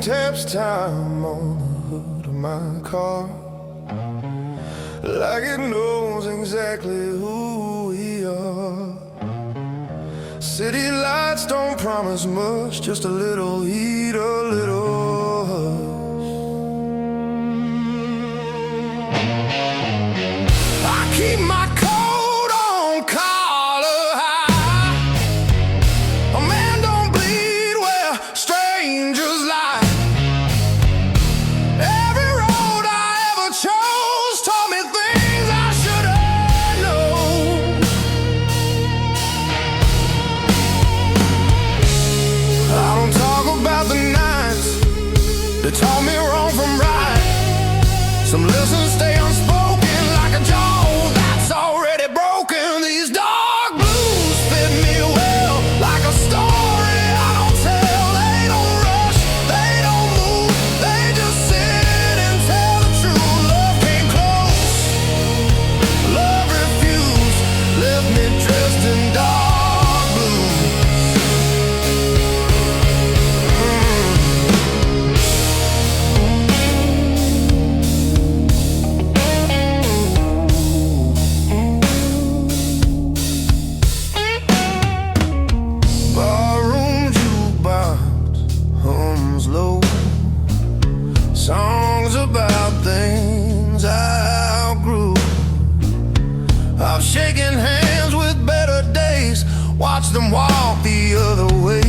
taps time on the hood of my car, like it knows exactly who we are. City lights don't promise much, just a little heat, a little hush. I keep my coat on collar high. A man don't bleed where strangers lie. Every road I ever chose taught me things I should have known. I don't talk about the nights that taught me wrong from right. Some lessons stay unspoken like a jaw that's already broken. These dark blues fit me well, like a story I don't tell. They don't rush, they don't move, they just sit and tell the truth. Love came close, love refused, left me dressed in dark blues. Barroom jukebox hums low, songs about things I outgrew. I've shaken hands with better days, watched them walk the other way.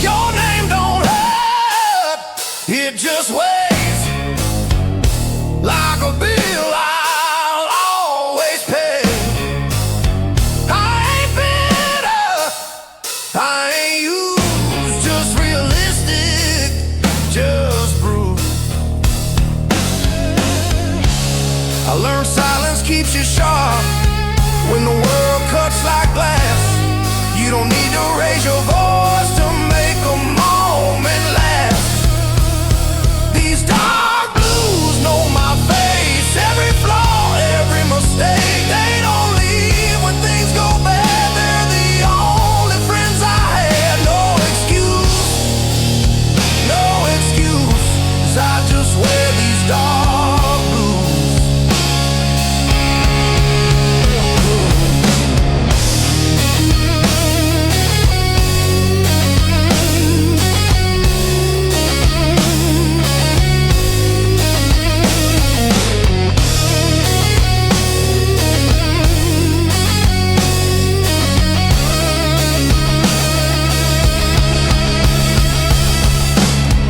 Your name don't hurt, it just weighs like a bill I'll always pay. I ain't bitter, I ain't used, just realistic, just bruised. I learned silence keeps you sharp when the world cuts like glass. You don't need to raise your voice to make a moment last. These dark blues know my face, every flaw, every mistake. They don't leave when things go bad. They're the only friends I had. No excuse, no excuse, 'cause I just wear these dark blues.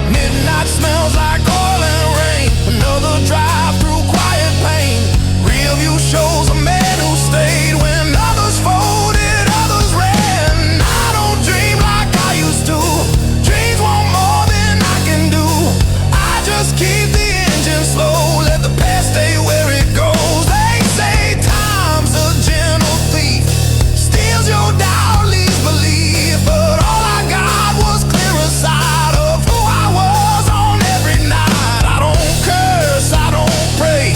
Midnight smells like oil and rain. Another drive through quiet pain. Real view shows a man who stayed when others folded, others ran. I don't dream like I used to. Dreams want more than I can do. I just keep the engine slow, let the past stay where it goes. They say time's a gentle thief, steals your doubt, leaves belief. But all I got was clearer side of who I was on every night. I don't curse, I don't pray,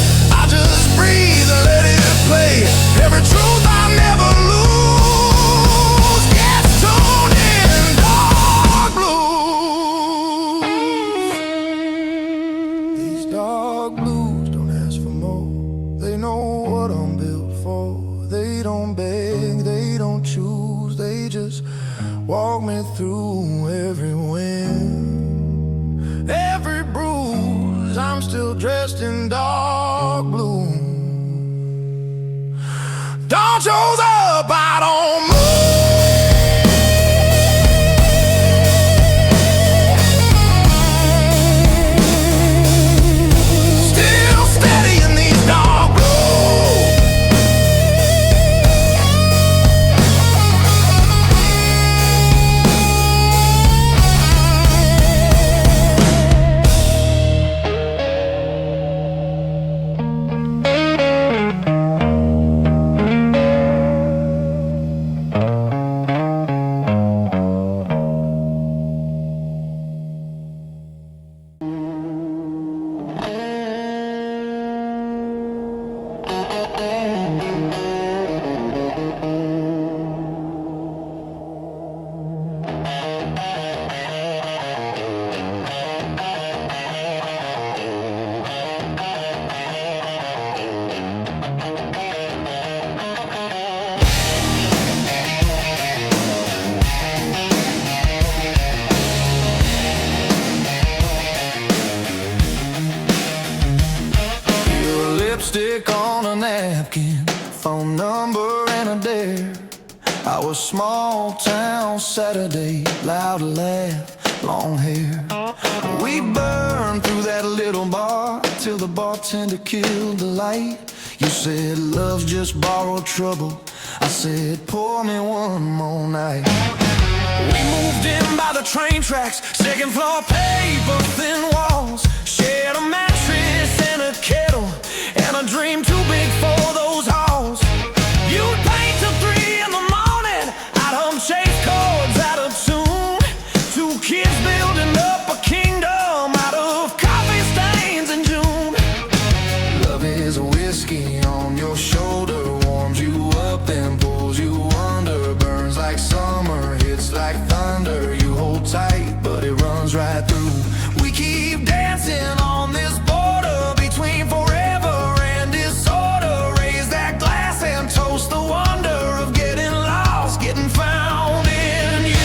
I just breathe and let it play. Every truth I never lose gets tuned in dark blues. These dark blues don't ask for more. They know what I'm built for. They don't beg, they don't choose, they just walk me through every wind, every bruise. I'm still dressed in dark blue. Dawn shows up, I don't move. Still steady in these dark blues. lipstick on a napkin, phone number and a dare. Our small town Saturday, loud laugh, long hair. We burned through that little bar till the bartender killed the light. You said love's just borrowed trouble. I said pour me one more night. We moved in by the train tracks, second floor paper thin walls, shared a mattress and a kettle, and a dream too big for those halls. You'd paint till 3 in the morning, I'd hum chase chords out of tune. Two kids building up a kingdom out of coffee stains in June. Love is a whiskey on your shoulder, warms you up and pulls you under, burns like summer, hits like thunder. You hold tight, but it runs right through. We keep dancing on this border between forever and disorder. Raise that glass and toast the wonder of getting lost, getting found in you.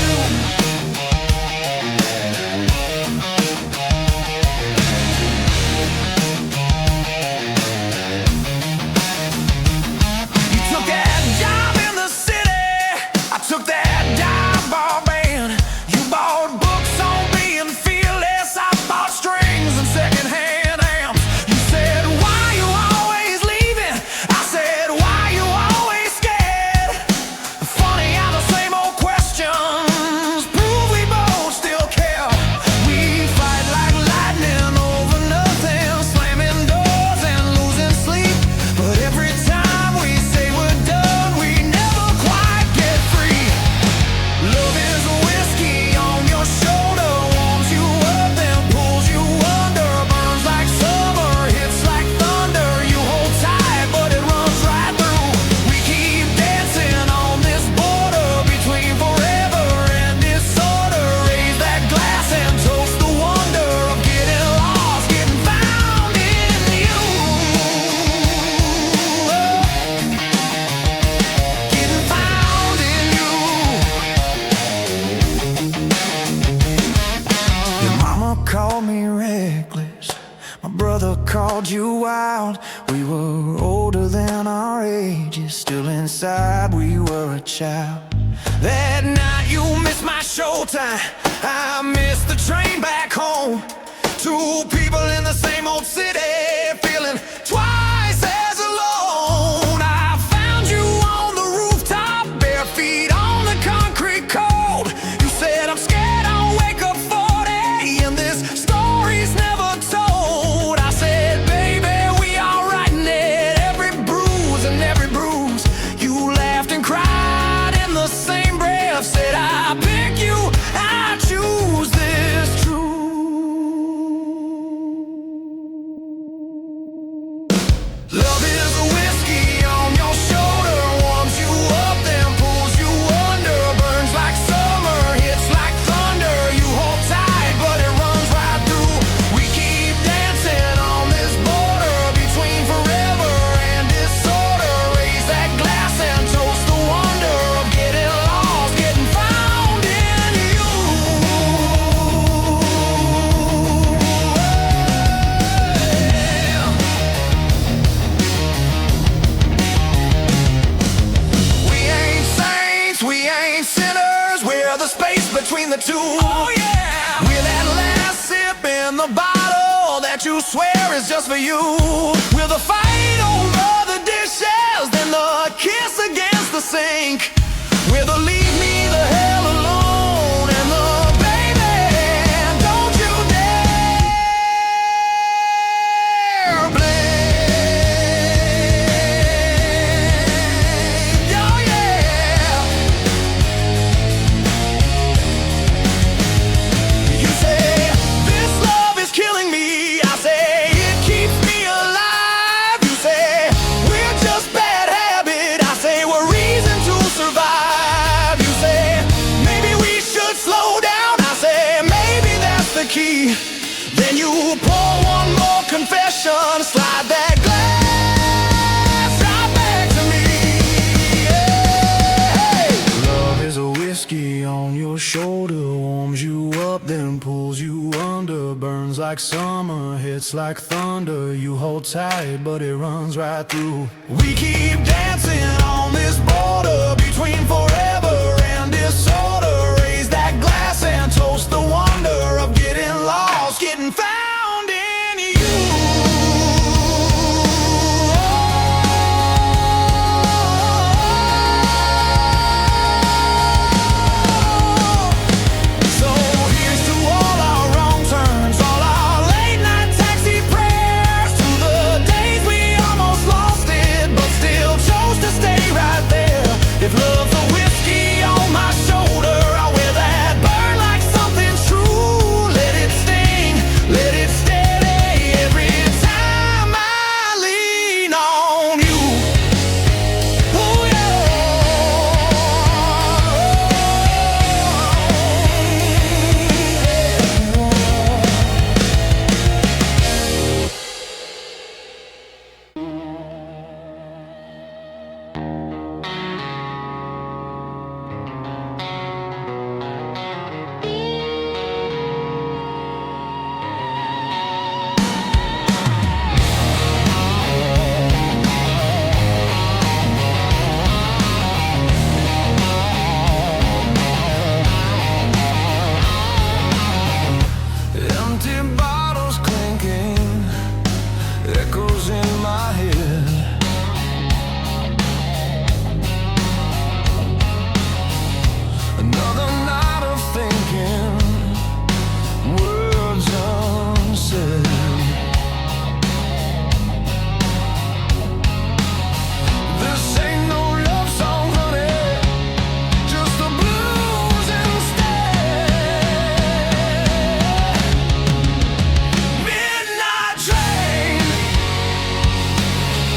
You took that job in the city, I took that dive bar band. You bought books on being fearless, I bought strings and secondhand amps. You said, why you always leaving? I said, why you always scared? Funny how the same old questions prove we both still care. We fight like lightning over nothing, slamming doors and losing sleep. But every time we say we're done, we never quite get free. Love is a whiskey on your shoulder, warms you up and pulls you under, burns like summer, hits like thunder. You hold tight, but it runs right through. We keep dancing on this border between forever and disorder. Raise that glass and toast the wonder of getting lost, getting found in you. Getting found in you. Your mama called me reckless, my brother called you wild. We were older than our ages, still inside we were a child. That night you missed my showtime, I missed the train back home. Two people in the same old city, feeling twice as alone. I found you on the rooftop, bare feet on the concrete cold. You said I'm scared I'll wake up 40 and this story's never told. I said, baby, we all writing it, every bruise and every bruise. You laughed and cried in the same breath, said I pick you, I choose this truth. Love is a whiskey on your shoulder, warms you up then pulls you under, burns like summer, hits like thunder. You hold tight, but it runs right through. We keep dancing on this border between forever and disorder. Raise that glass and toast the wonder of getting lost, getting found in you. We ain't saints, we ain't sinners, we're the space between the two. Oh yeah, we're that last sip in the bottle that you swear is just for you. We're the fight over the dishes, then the kiss against the sink. We're the leave me the hell alone and the baby, don't you dare blame. Oh yeah. You say this love is killing me, I say it keeps me alive. You say we're just bad habit, I say we're reason to survive. You say maybe we should slow down, I say maybe that's the key. Then you pour one more confession, slide that glass right back to me. Hey. Love is a whiskey on your shoulder, warms you up then pulls you under, burns like like summer, hits like thunder. You hold tight, but it runs right through. We keep dancing on this border between forever and disorder. Raise that glass and toast the wonder of getting lost, getting found in you. So here's to all our wrong turns, all our late night taxi prayers, to the days we almost lost it, but still chose to stay right there. If love's a whiskey on my shoulder, I'll wear that burn like something true. Let it sting, let it steady every time I lean on you. Oh yeah. Empty bottles clinking, echoes in my head. Another night of thinking, words unsaid. This ain't no love song, honey, just the blues instead. Midnight train,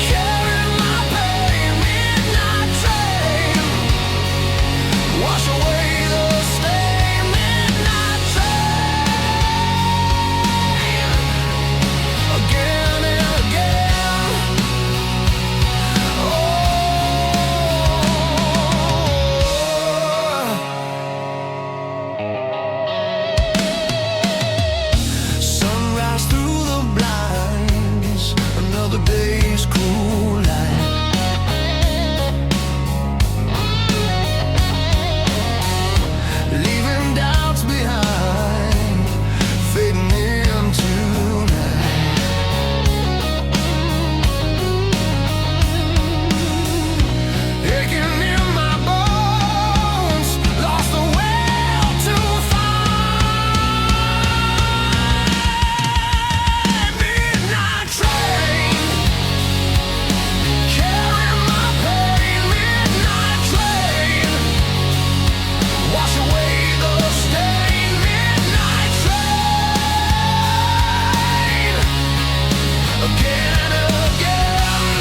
carry my pain. Midnight train, wash away the stain. Midnight train, again and again. Oh, sunrise through the blinds, another day's cool light. Leaving doubts behind, fading into night. Aching in my bones, lost the will to find. Midnight train, carry my pain. Midnight train, wash away the stain. Midnight train, again and again.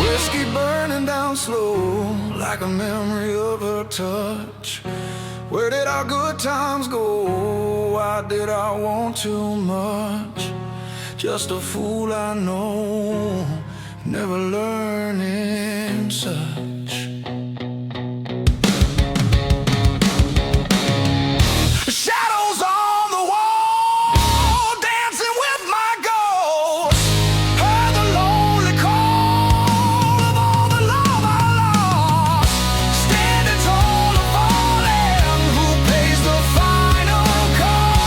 Whiskey burning down slow, like a memory of her touch. Where did our good times go? Why did I want too much? Just a fool I know, never learning such. Shadows on the wall, dancing with my ghost. Heard the lonely call of all the love I lost. Standing tall or falling, who pays the final cost?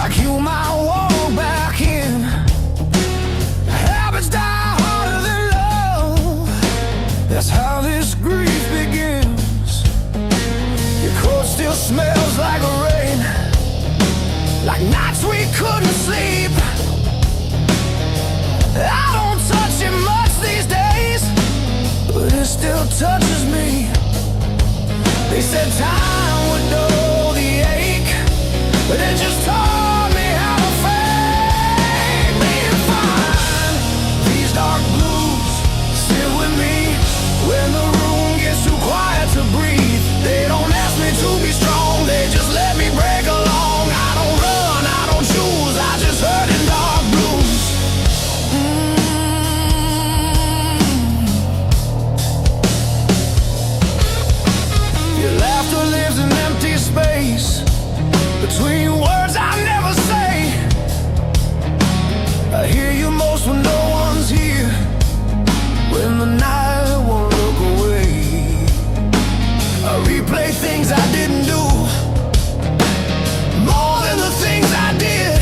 like you might walk back in. Habits die harder than love. That's how this grief begins. Your coat still smells like rain, like nights we couldn't sleep. I don't touch it much these days, but it still touches me. They said time would dull the ache, but it just taught me how to fake being fine. These dark blues sit with me when the room gets too quiet to breathe. They don't ask me to be strong, they just let me break along. I don't run, I don't choose, I just hurt in dark blues. Your laughter lives in empty space between words I never say. I hear you most when no one's here, when the night won't look away. I replay things I didn't do, more than the things I did.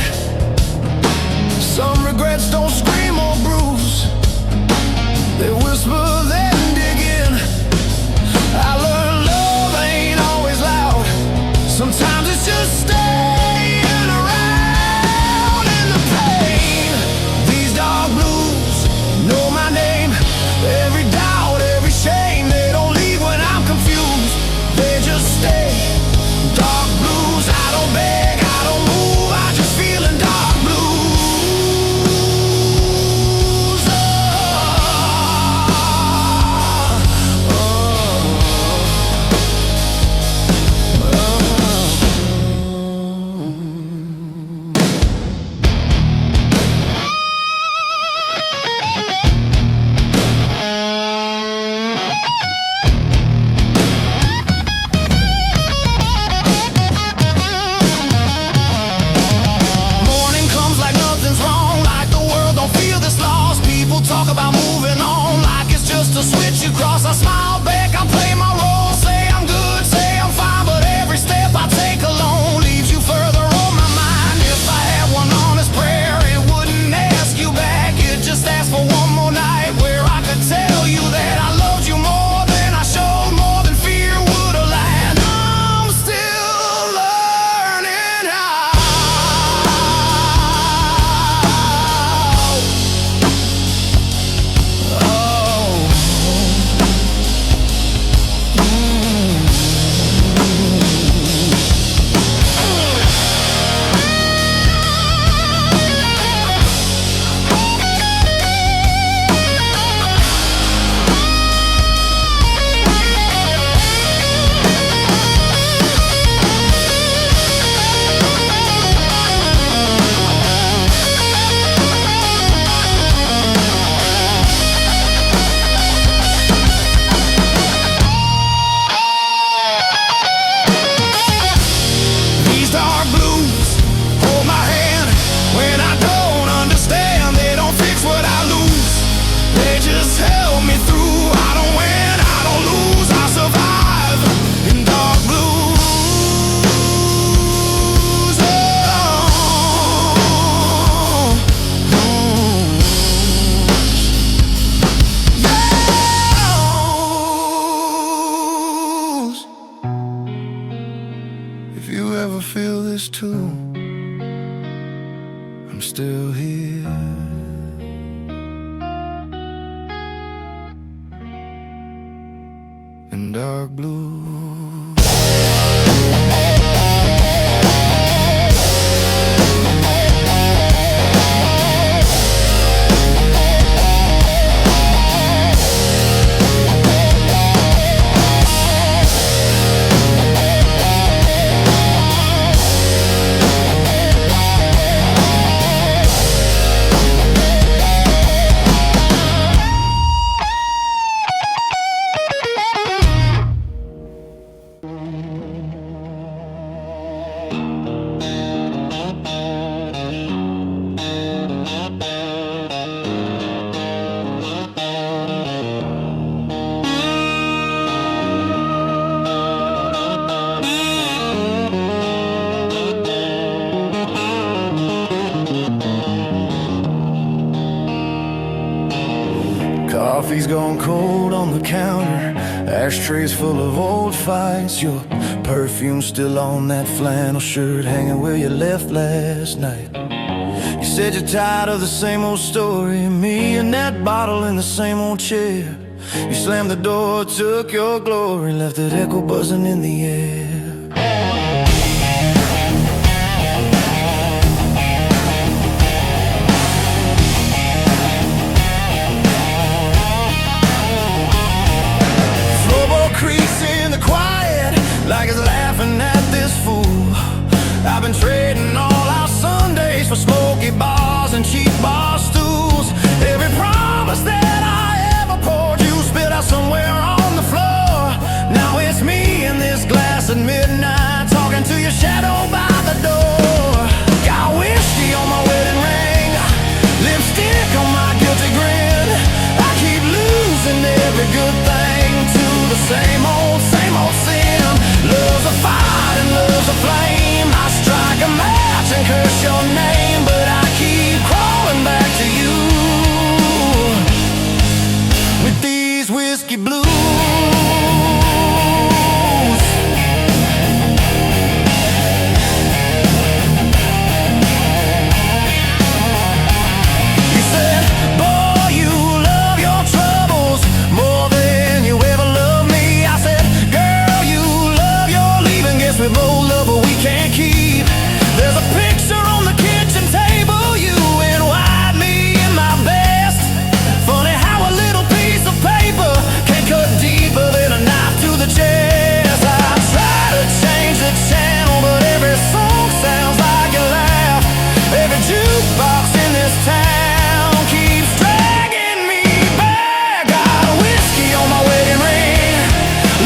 Some regrets don't scream or bruise, they whisper then dig in. I learned love ain't always loud, sometimes it's just staying around in the pain. These dark blues know my name, every doubt, every shame. They don't leave when I'm confused, they just stay. Dark blues, I don't beg, I don't move, I just feel in dark blues. Morning comes like nothing's wrong, like the world don't feel this loss. People talk about moving on like it's just a switch you cross. I smile back, I play my role, say I'm good, say I'm fine, but every step I take alone leaves you further on my mind. If I had one honest prayer, it wouldn't ask you back, it just asked for one more night where I could tell you that I loved you more than I showed, more than fear would allow. I'm still learning how. These dark blues hold my hand when I don't understand. They don't fix what I lose, they just help me through. I don't win, I don't lose, I survive in dark blues. If you ever feel this too, I'm still here. In dark blue. Coffee's gone cold on the counter, ashtrays full of old fights. Your perfume still on that flannel shirt, hanging where you left last night. You said you're tired of the same old story, me and that bottle in the same old chair. You slammed the door, took your glory, left that echo buzzing in the air. Like it's laughing at this fool. I've been trading all our Sundays for smoky bars and cheap bar stools. Every promise that I ever poured, you spit out somewhere on the floor. Now it's me in this glass at midnight, talking to your shadow by the door. Got whiskey on my wedding ring, lipstick on my guilty grin. I keep losing every good thing to the same old sin. Love's a fight and love's a flame. I strike a match and curse your name, but I keep crawling back to you with these whiskey blues. You said, boy, you love your troubles more than you ever loved me. I said, girl, you love your leaving. Guess we both love what we can't keep. There's a picture on the kitchen table, you in white, me in my best. Funny how a little piece of paper can cut deeper than a knife to the chest. I try to change the channel, but every song sounds like a laugh. Every jukebox in this town keeps dragging me back. Got whiskey on my wedding ring,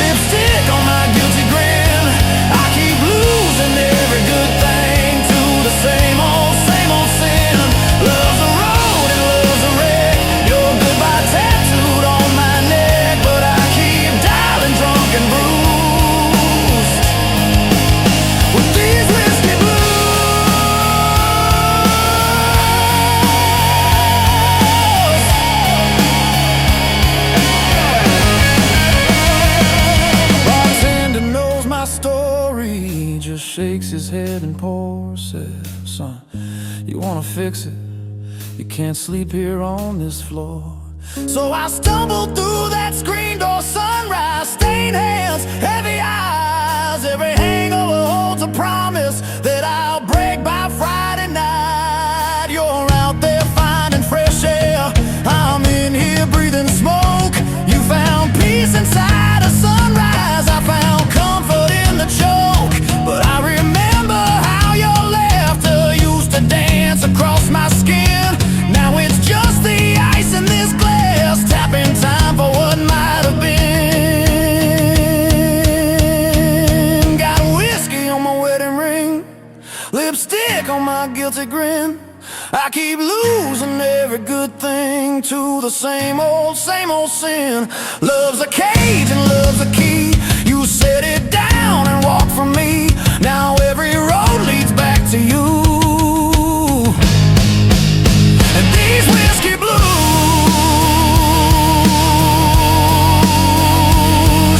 lipstick on my guilty grin. I keep losing every good thing to the same old sin. Love's a road and love's a wreck. Your goodbye tattooed on my neck, but I keep dialing drunk and bruised with these whiskey blues. Bartender knows my story, just shakes his head and pours. Says, son, you wanna fix it? You can't sleep here on this floor. So I stumbled through that screen door, sunrise, stained hands, heavy eyes. Every hangover holds a promise that I'll break by Friday night. You're out there finding fresh air, I'm in here breathing smoke. You found peace inside a sunrise, I found comfort in the choke. But I remember how your laughter used to dance across my skin. Now it's just the ice in this glass, tapping time for what might have been. Got whiskey on my wedding ring, lipstick on my guilty grin. I keep losing every good thing to the same old sin. Love's a cage and love's a key. You set it down and walk from me. Now every road leads back to you. And these whiskey blues,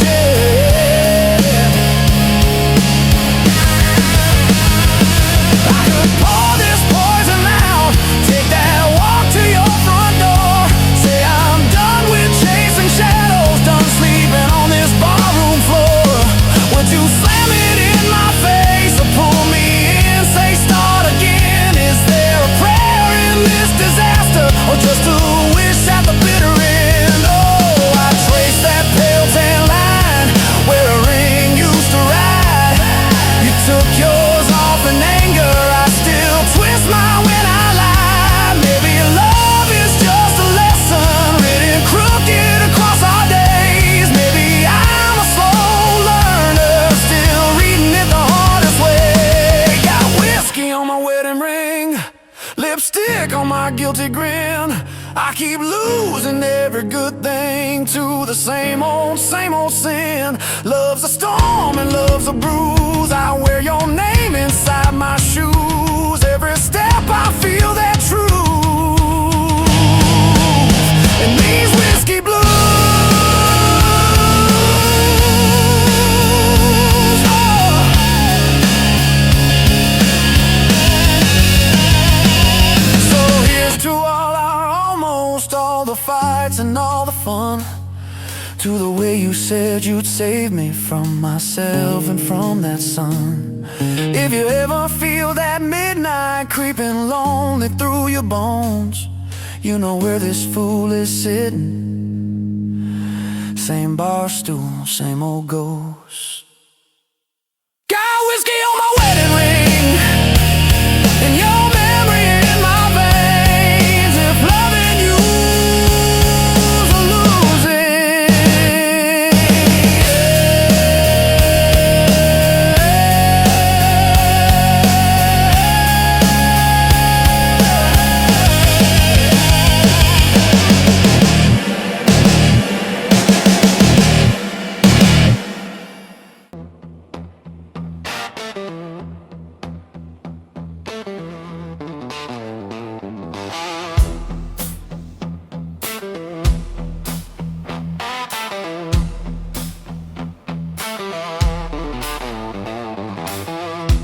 yeah. I could pour this poison out, take that walk to your front door. Say I'm done with chasing shadows, done sleeping on this barroom floor. Would you slam it in my face or pull me in, say start again? Is there a prayer in this disaster, or just a wish at the bitter end? Oh, I traced that pale tan line where a ring used to ride. You took yours off in anger, I still twist mine when I lie. Maybe love is just a lesson written crooked across our days. Maybe I'm a slow learner, still reading it the hardest way. Got whiskey on my wedding ring, lipstick on my guilty grin. I keep losing every good thing to the same old sin. Love's a storm and love's a bruise. I wear your name inside my shoes. Every step I feel that truth. And these whiskey blues. to the way you said you'd save me from myself and from that sun. If you ever feel that midnight creeping lonely through your bones, you know where this fool is sitting. Same bar stool, same old ghost. Got whiskey on my wedding ring, and your memory in my veins. If loving you's a losing,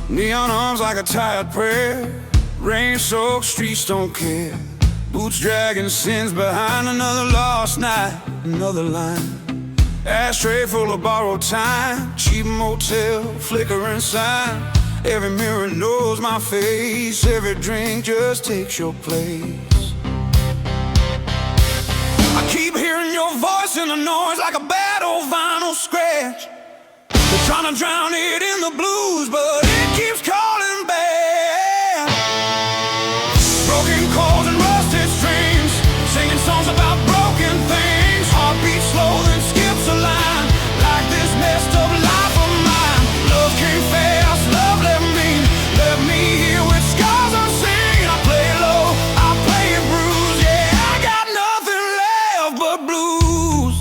neon arms like a tired prayer, rain-soaked streets don't care, boots dragging sins behind another lost night, another line. Ashtray full of borrowed time, cheap motel, flickering sign. Every mirror knows my face, every drink just takes your place. I keep hearing your voice in the noise like a bad old vinyl scratch. They're trying to drown it in the blues, but it keeps calling back. Broken chords and rusted strings, singing songs about broken things. Heartbeat slow, then skips a line, like this messed up life of mine. Love came fast, love left me here with scars unseen. I play it low, I play it bruised. Yeah, I got nothing left but blues.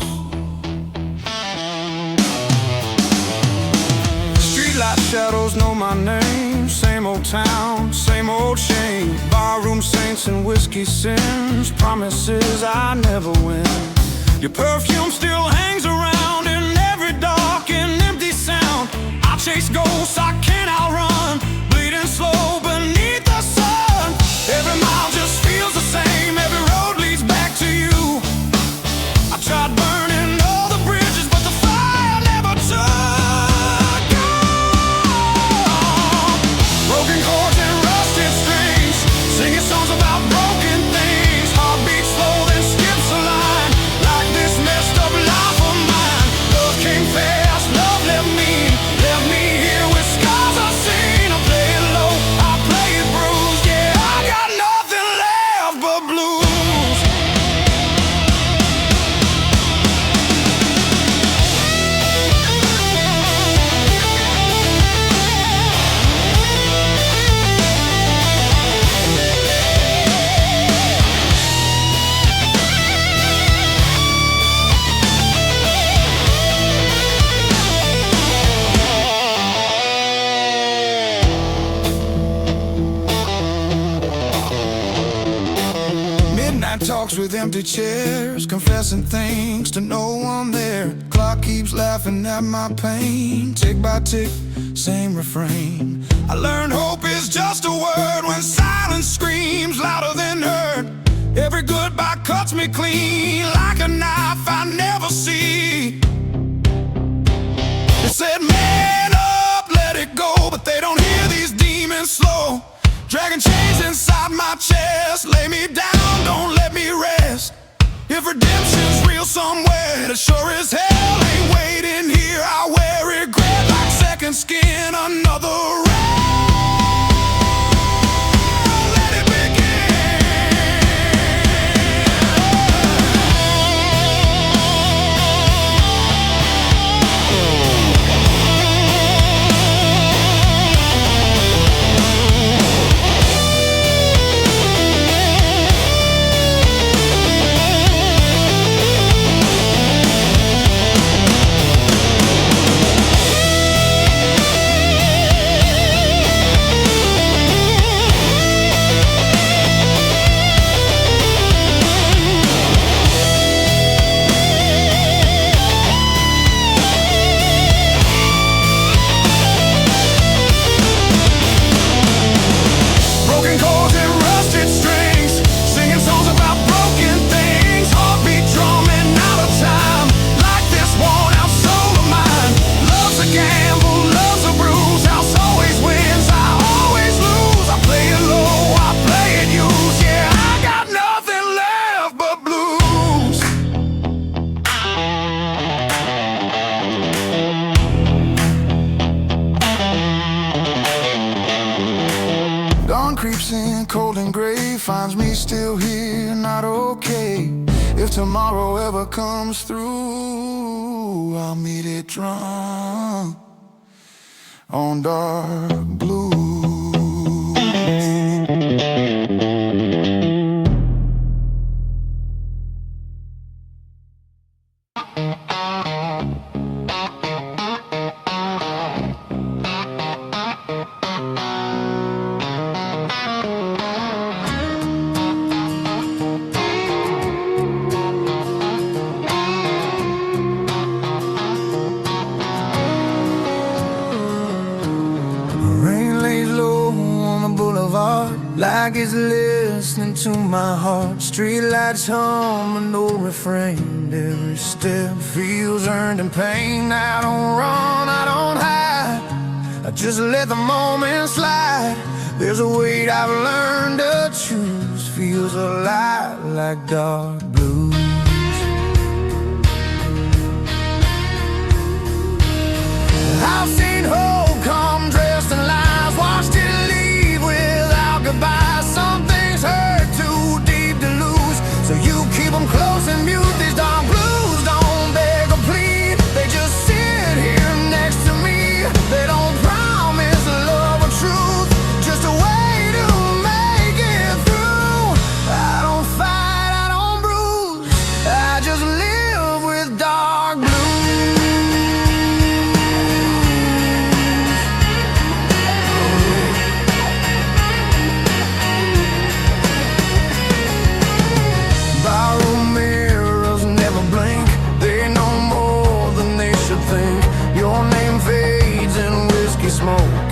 Streetlight shadows know my name. Same old town, same old shame. Barroom saints and whiskey sins, promises I never win. Your perfume still hangs around in every dark and empty sound. I chase ghosts I can't outrun, bleeding slow beneath the sun. Every mile just feels the same, every road leads back to you. I tried burning all the bridges, but the fire never took on. Broken chords and rusted strings, singing songs about broken things. Heartbeat slow, then skips a line, like this messed up life of mine. Love came fast, love left me here with scars unseen. I play it low, I play it bruised. Yeah, I got nothing left but blues. Midnight talks with empty chairs, confessing things to no one there. Clock keeps laughing at my pain, tick by tick, same refrain. I learned hope is just a word when silence screams louder than heard. Every goodbye cuts me clean like a knife I never see. They said man up, let it go, but they don't hear these demons slow. Dragging chains inside my chest, lay me down, don't let me rest. If redemption's real somewhere, it sure as hell ain't waiting here. I wear regret like second skin, another round. Let it creeps in cold and gray, finds me still here, not okay. If tomorrow ever comes through, I'll meet it drunk on dark blue. Like it's listening to my heart. Streetlights hum and no refrain. Every step feels earned in pain. I don't run, I don't hide, I just let the moment slide. There's a weight I've learned to choose. Feels a lot like dark blues. I've seen hope come dressed in lies, watched it leave without goodbye. Some things hurt too deep to lose, so you keep them close and mute. These dark blues don't beg or plead, they just sit here next to me. They don't promise love or truth, just a way to make it through. I don't fight, I don't bruise, I just live with dark blues.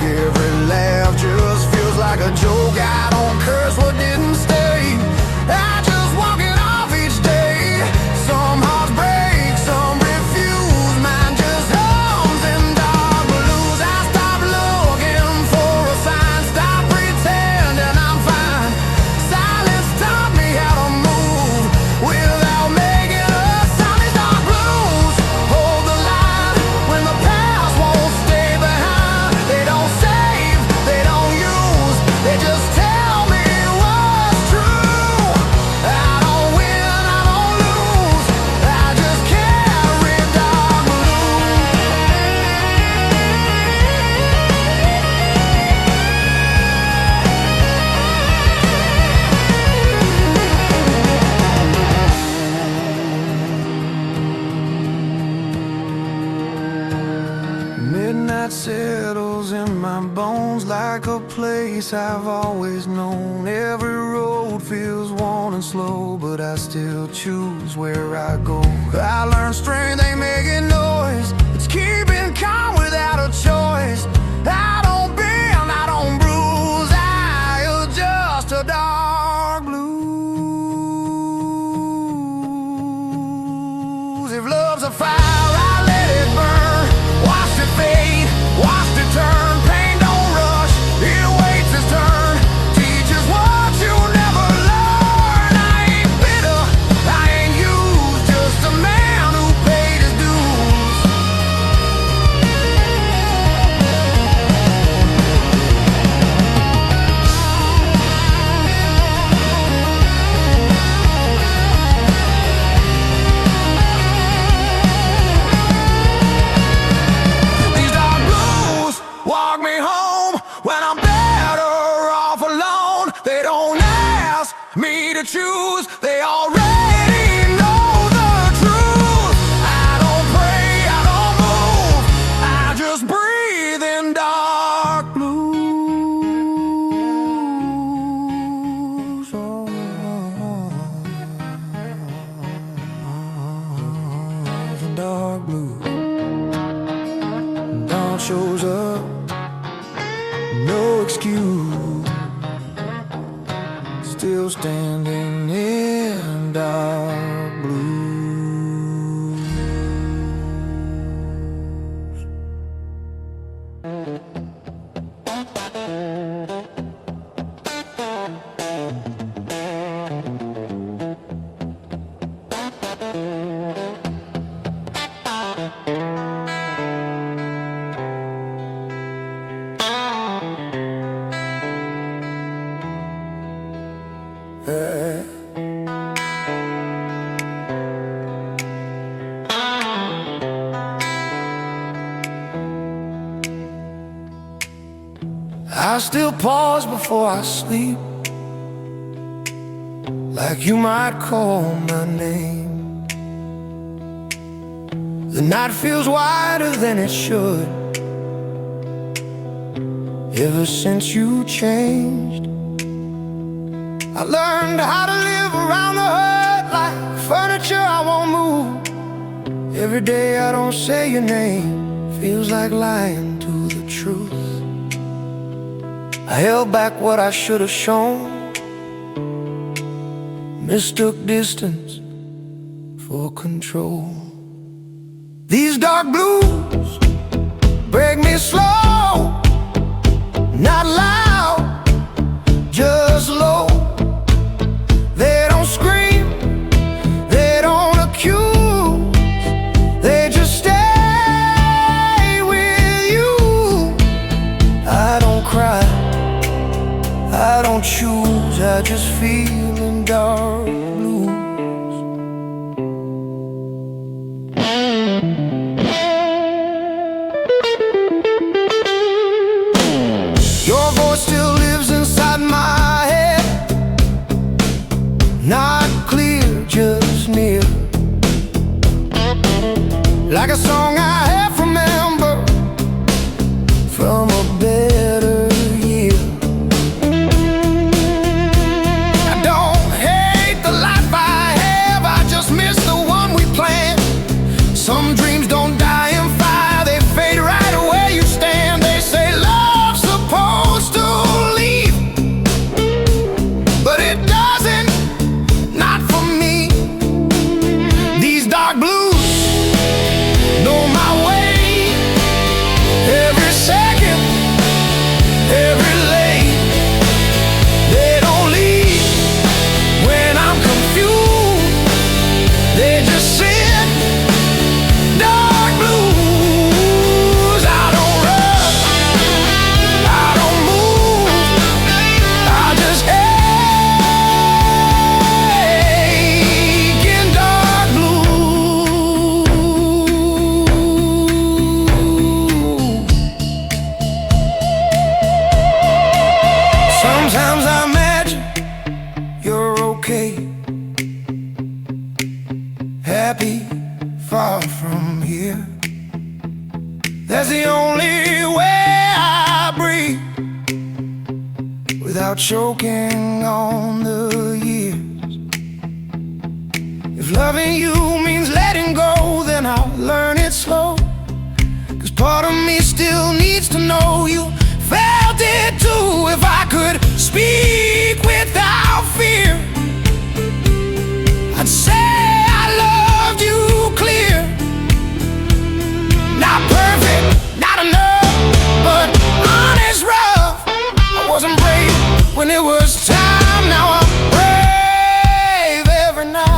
Every laugh just feels like a joke. I don't curse what didn't stay, I just walk it off each day. Some hearts break, some refuse, mine just hums in dark blues. I stop looking for a sign, stop pretending I'm fine. Silence taught me how to move without making a sound. These dark blues hold the line when the past won't stay behind. They don't save, they don't use, they just tell me what's true. I don't win, I don't lose, I just carry dark Midnight settles in my bones like a place I've always known. Every road feels worn and slow, but I still choose where I go. I learned strength ain't making noise, it's keeping calm without a choice. I don't bend, I don't bruise, I adjust to dark blues. If love's a fire, I let it burn, watch it fade, watch it turn. Pain don't rush, it waits its turn, teaches what you never learn. I ain't bitter, I ain't used, just a man who paid his dues. These dark blues walk me home when I'm better off alone. They don't ask me to choose, they already know the truth. I don't pray, I don't move, I just breathe in dark blues. The dark blues. Dawn shows up, no excuse, still standing in dark blues. I still pause before I sleep, like you might call my name. The night feels wider than it should, ever since you changed. I learned how to live around the hurt, like furniture I won't move. Every day I don't say your name feels like lying to the truth. I held back what I should have shown, mistook distance for control. These dark blues break me slow, not loud, just low. They don't scream, they don't accuse, they just stay with you. I don't cry, I don't choose, I just feel in dark blues. Your voice still lives inside my head, not clear, just near, like a song I half remember from a better year. I don't hate the life I have, I just miss the one we planned. Some dreams don't die in fire, they fade right away you stand. They say love's supposed to leave, but it doesn't, not for me. These dark blues know my way, every second, every lane. They don't leave when I'm confused, they just sit. Dark blues, I don't run, I don't move, I just ache in dark blues. Sometimes I imagine you're okay, happy, far from here. That's the only way I breathe, without choking on the years. If loving you means letting go, then I'll learn it slow. 'Cause part of me still needs to know you felt it too. If I could speak without fear, I'd say I loved you clear. Not perfect, not enough, but honest rough. I wasn't brave when it was time, now I'm brave every night.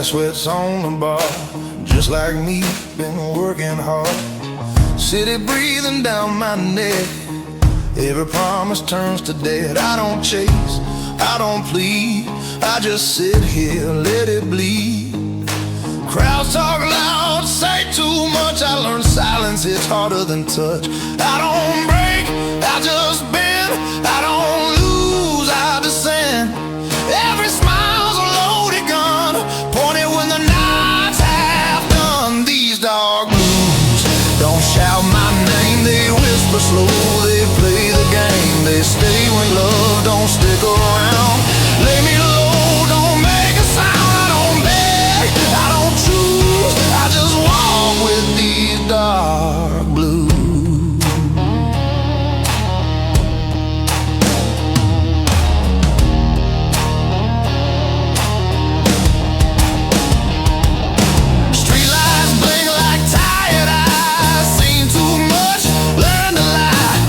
sweat's on the bar, just like me, been working hard. City breathing down my neck, every promise turns to dead. I don't chase, I don't plead, I just sit here, let it bleed. Crowds talk loud, say too much. I learned silence hits harder than touch. I don't break, I just bend. I don't lose, I descend. Every smile's a loaded gun, pointed when the night's half done. These dark blues don't shout my name, they whisper slow. They play the game, they stay when love don't stick around. Lay me low, don't make a sound. I don't beg, I don't choose, I just walk with these dark blues. Streetlights blink like tired eyes, seen too much, learned to lie.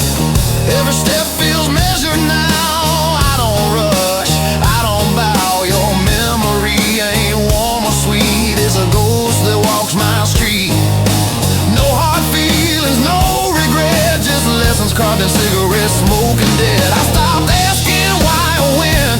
Every step feels measured now. I don't rush, I don't bow. Your memory ain't warm or sweet. It's a ghost that walks my street. No hard feelings, no regret, just lessons carved in cigarette smoke and dead. I stopped asking why or when.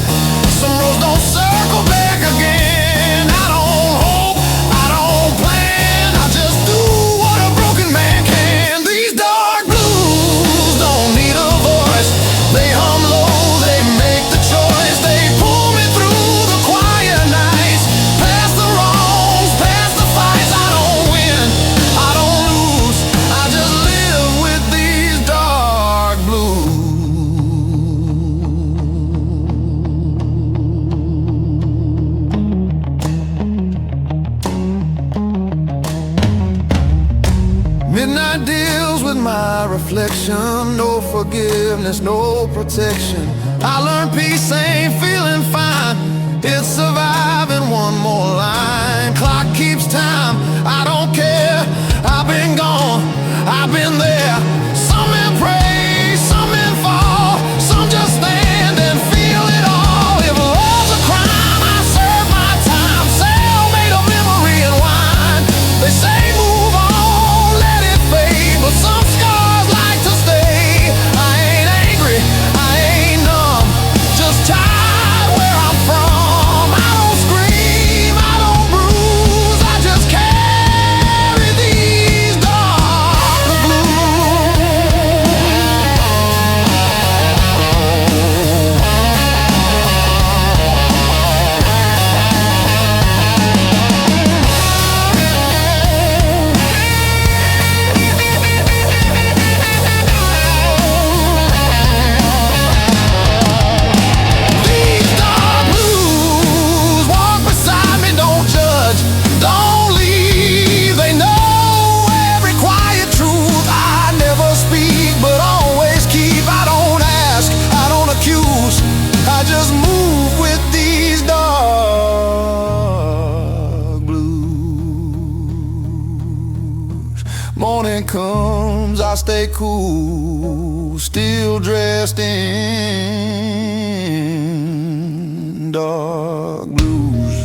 Some roads don't circle back again. I don't hope, I don't plan, I just do what a broken man can. These dark blues don't need a voice, they hum low, they make the choice. They pull me through the quiet nights, past the wrongs, past the fights. I don't win, I don't lose, I just live with these dark blues. Midnight deals with my reflection, no forgiveness, no protection. I learned peace ain't feeling fine, it's surviving one more line. Clock keeps time, I don't care, I've been gone, I've been there. Some men pray, some men fall, some just stand and feel it all. If love's a crime, I serve my time, cellmate of memory and wine. They say move on, let it fade, but some scars like to stay. I ain't angry, I ain't numb, just tired where I'm from. I don't scream, I don't bruise, I just carry these dark blues. These dark blues walk beside me, don't judge, don't leave. They know every quiet truth. I never speak, but always keep. I don't ask, I don't accuse, I just move with these dark blues. Morning comes, I stay cool, still dressed in dark blues.